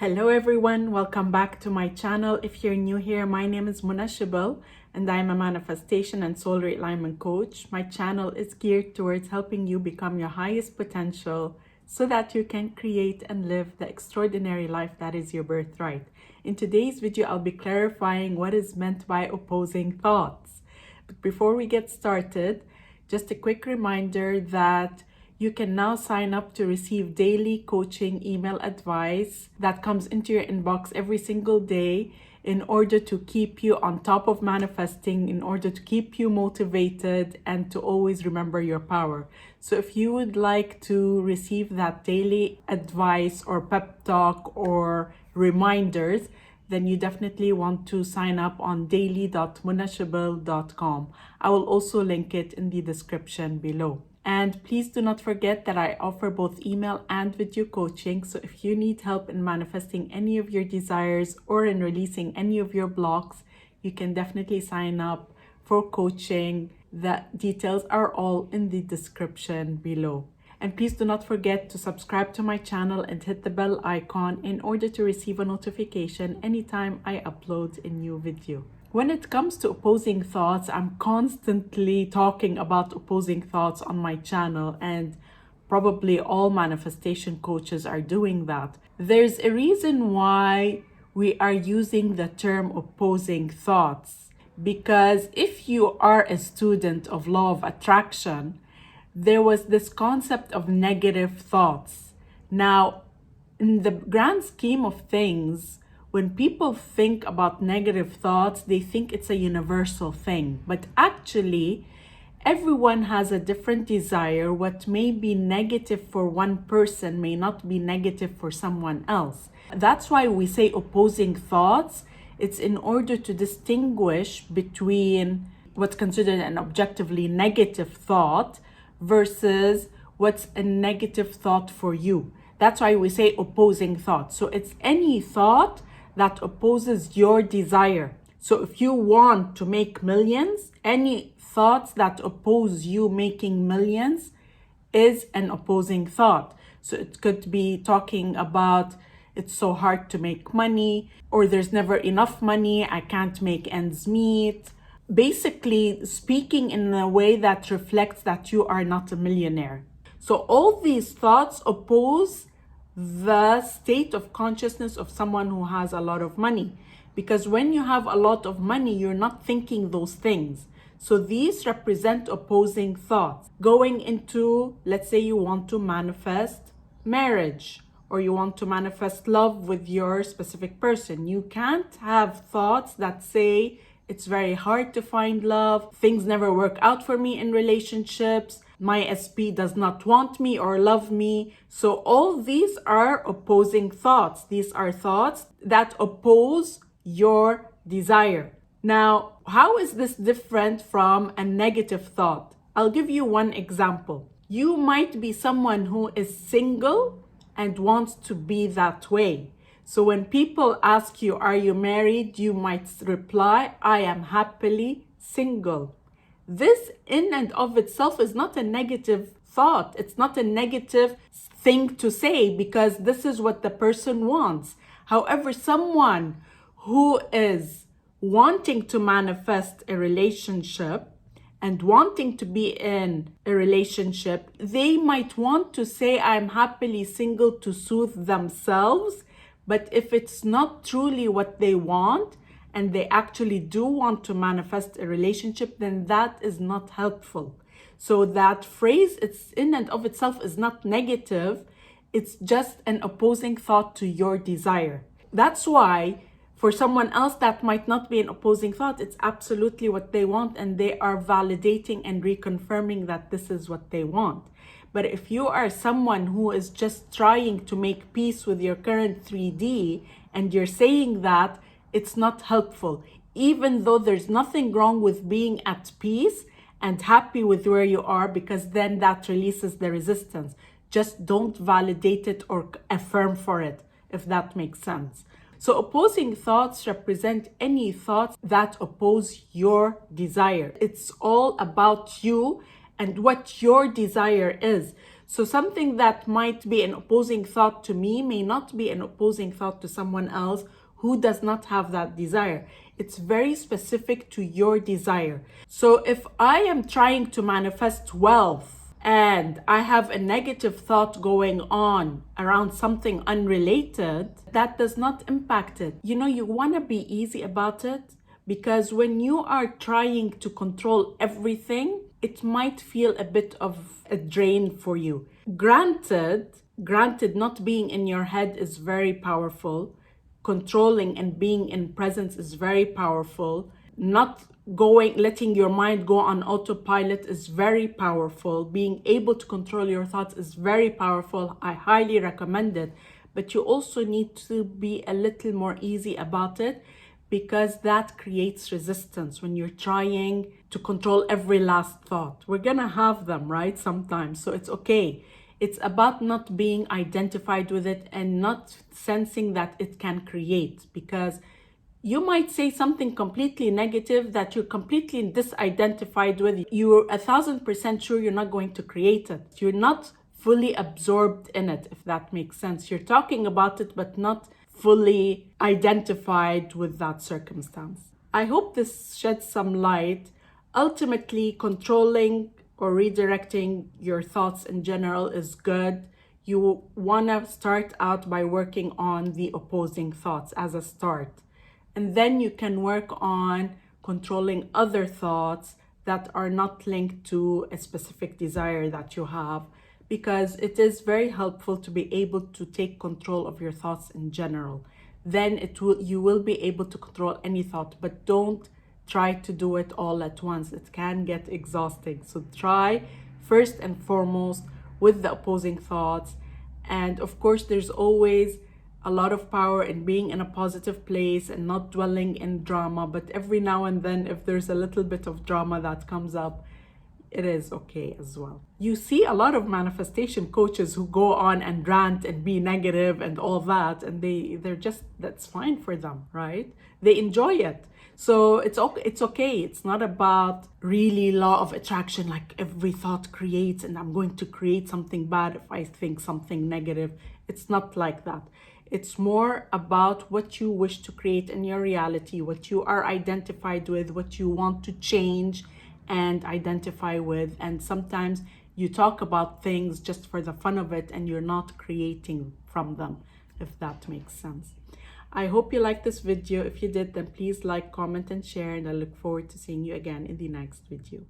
Hello everyone, welcome back to my channel. If you're new here, my name is Irresistible and I'm a manifestation and soul realignment coach. My channel is geared towards helping you become your highest potential so that you can create and live the extraordinary life that is your birthright. In today's video, I'll be clarifying what is meant by opposing thoughts. But before we get started, just a quick reminder that you can now sign up to receive daily coaching email advice that comes into your inbox every single day in order to keep you on top of manifesting, in order to keep you motivated and to always remember your power. So if you would like to receive that daily advice or pep talk or reminders, then you definitely want to sign up on daily.munashable.com. I will also link it in the description below. And please do not forget that I offer both email and video coaching. So if you need help in manifesting any of your desires or in releasing any of your blocks, you can definitely sign up for coaching. The details are all in the description below. And please do not forget to subscribe to my channel and hit the bell icon in order to receive a notification anytime I upload a new video. When it comes to opposing thoughts, I'm constantly talking about opposing thoughts on my channel, and probably all manifestation coaches are doing that. There's a reason why we are using the term opposing thoughts, because if you are a student of law of attraction, there was this concept of negative thoughts. Now, in the grand scheme of things, when people think about negative thoughts, they think it's a universal thing. But actually, everyone has a different desire. What may be negative for one person may not be negative for someone else. That's why we say opposing thoughts. It's in order to distinguish between what's considered an objectively negative thought versus what's a negative thought for you. That's why we say opposing thoughts. So it's any thought that opposes your desire. So if you want to make millions, any thoughts that oppose you making millions is an opposing thought. So it could be talking about it's so hard to make money, or there's never enough money, I can't make ends meet. Basically speaking in a way that reflects that you are not a millionaire. So all these thoughts oppose the state of consciousness of someone who has a lot of money. Because when you have a lot of money, you're not thinking those things. So these represent opposing thoughts. Going into, let's say you want to manifest marriage, or you want to manifest love with your specific person. You can't have thoughts that say, it's very hard to find love, things never work out for me in relationships, my SP does not want me or love me. So all these are opposing thoughts. These are thoughts that oppose your desire. Now, how is this different from a negative thought? I'll give you one example. You might be someone who is single and wants to be that way. So when people ask you, are you married? You might reply, I am happily single. This in and of itself is not a negative thought. It's not a negative thing to say because this is what the person wants. However, someone who is wanting to manifest a relationship and wanting to be in a relationship, they might want to say, I'm happily single to soothe themselves. But if it's not truly what they want, and they actually do want to manifest a relationship, then that is not helpful. So that phrase, it's in and of itself is not negative. It's just an opposing thought to your desire. That's why for someone else that might not be an opposing thought, it's absolutely what they want, and they are validating and reconfirming that this is what they want. But if you are someone who is just trying to make peace with your current 3D and you're saying that, it's not helpful. Even though there's nothing wrong with being at peace and happy with where you are, because then that releases the resistance. Just don't validate it or affirm for it, if that makes sense. So opposing thoughts represent any thoughts that oppose your desire. It's all about you and what your desire is. So something that might be an opposing thought to me may not be an opposing thought to someone else who does not have that desire. It's very specific to your desire. So if I am trying to manifest wealth and I have a negative thought going on around something unrelated, that does not impact it. You know, you want to be easy about it, because when you are trying to control everything, it might feel a bit of a drain for you. Granted, not being in your head is very powerful. Controlling and being in presence is very powerful. Not letting your mind go on autopilot is very powerful. Being able to control your thoughts is very powerful. I highly recommend it. But you also need to be a little more easy about it, because that creates resistance when you're trying to control every last thought. We're gonna have them, right? Sometimes. So it's okay. It's about not being identified with it and not sensing that it can create, because you might say something completely negative that you're completely disidentified with. You're 1,000% sure you're not going to create it. You're not fully absorbed in it, if that makes sense. You're talking about it, but not fully identified with that circumstance. I hope this sheds some light. Ultimately, controlling or redirecting your thoughts in general is good. You want to start out by working on the opposing thoughts as a start. And then you can work on controlling other thoughts that are not linked to a specific desire that you have, because it is very helpful to be able to take control of your thoughts in general. Then you will be able to control any thought, but don't try to do it all at once. It can get exhausting. So try first and foremost with the opposing thoughts. And of course, there's always a lot of power in being in a positive place and not dwelling in drama. But every now and then, if there's a little bit of drama that comes up, it is okay as well. You see a lot of manifestation coaches who go on and rant and be negative and all that, and they're just, that's fine for them, right? They enjoy it. So it's okay. It's not about really law of attraction, like every thought creates and I'm going to create something bad if I think something negative. It's not like that. It's more about what you wish to create in your reality, what you are identified with, what you want to change and identify with. And sometimes you talk about things just for the fun of it and you're not creating from them, if that makes sense. I hope you liked this video. If you did, then please like, comment, and share, and I look forward to seeing you again in the next video.